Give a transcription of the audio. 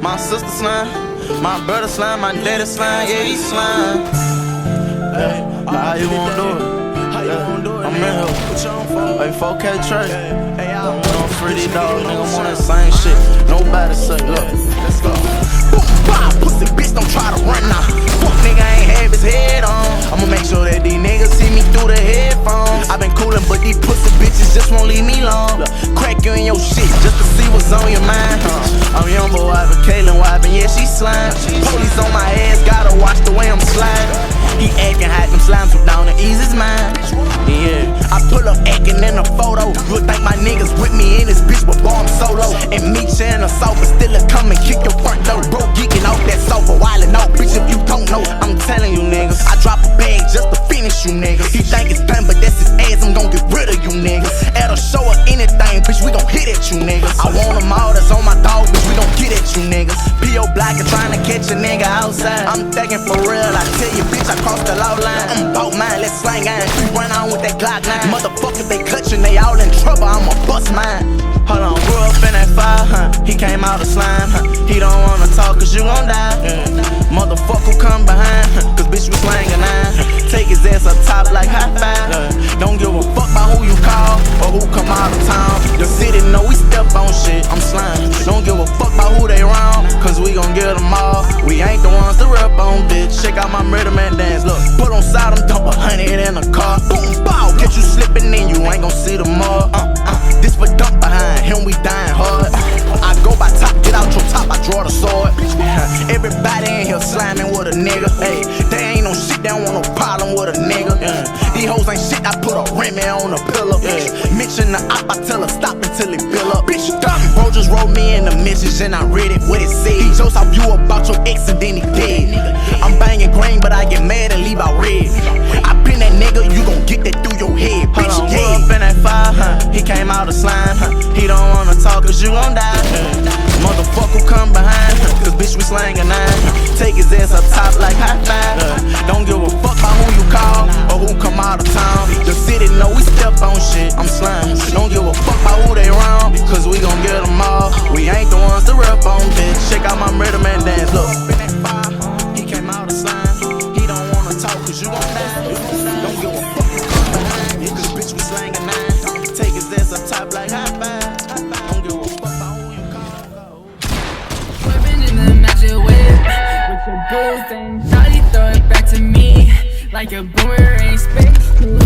My sister slime, my brother slime, my daddy slime, yeah, he slime. Hey, how you wanna do it? I'm in here. Hey, 4K Trey. I'm on free these dogs, nigga. I'm on that same shit. Nobody say, look, let's go. Boom, bow, pussy bitch, don't try to run now. Fuck nigga ain't have his head on. I'ma make sure that these niggas see me through the headphones. I been coolin', but these pussy bitches just won't leave me long. Crack you in your shit just to see what's on your mind. I'm young boy, wiping Kaylin wiping, yeah, she slime. Police on my ass, gotta watch the way I'm sliding. He actin' hot, them slimes from down to ease his mind. Yeah, I pull up actin' in a photo. You'll think my niggas with me in this bitch, but boy, I'm solo. And me sharing a sofa, still a come and kick your front door. Bro, geeking off that sofa, wildin' out, bitch, if you don't know. I'm telling you niggas, I drop a bag just to finish you niggas. He think it's done, but that's his ass, I'm gon' get rid of you niggas. At a show or anything, bitch, we gon' hit at you niggas. I want them all, that's on my dog, bitch, we gon' get at you niggas. P.O. Block and trying to catch a nigga outside. I'm thinking for real, I tell you, bitch, I crossed the law line. I'm bout mine, let's slang iron. We run on with that Glock 9. Motherfuckers, they clutching, they all in trouble, I'ma bust mine. hold on, grew up in that fire, he came out of slime, he don't wanna talk cause you gon' die. Motherfucker come behind, cause bitch we slangin' nine. Take his ass up top like high five. Don't give a fuck about who you call or who come out of town. The city know we step on shit, I'm slime. Don't give a fuck about who they wrong, cause we gon' get them all. We ain't the ones to rip on, bitch. Check out my murder man dance, look. Put on side, I'm dump 100 in a car. Boom, bow, catch you slipping in, you ain't gon' see the mud. This for dump behind him, we dying hard. I go by top, get out your top, I draw the sword. Everybody in here slamming with a nigga. Hey, they ain't no shit, they don't want no problem with a nigga. These hoes ain't shit, I put a Remy on a pillow. Mention the op, I tell her stop until it fill up. Bitch, got me, bro, just wrote me in the message and I read it, what it said. He jokes off you about your ex and then he dead. I'm banging green, but I get mad and leave out red. I been that nigga, you gon' get that through your head. Bitch, hold on, grew up in that fire, he came out of slime. He don't wanna talk cause you gon' die. Motherfucker come behind, cause bitch we slangin' nine. Take his ass up top like high five. Don't give a fuck about who you call or who come out of town. The city know we step on shit, I'm slime. Don't give a fuck about who they wrong, cause we gon' get them all. We ain't the ones to rip on, bitch. Check out my murder man dance, look. He came out of slime. He don't wanna talk cause you gon' die. Don't give a fuck who come behind, cause bitch we slangin' nine. Take his ass up top like high five. Don't give a fuck about who you call. Swerving in the magic whip with your boo thing. Thought he throw it back to me like a boomerang. Space cool.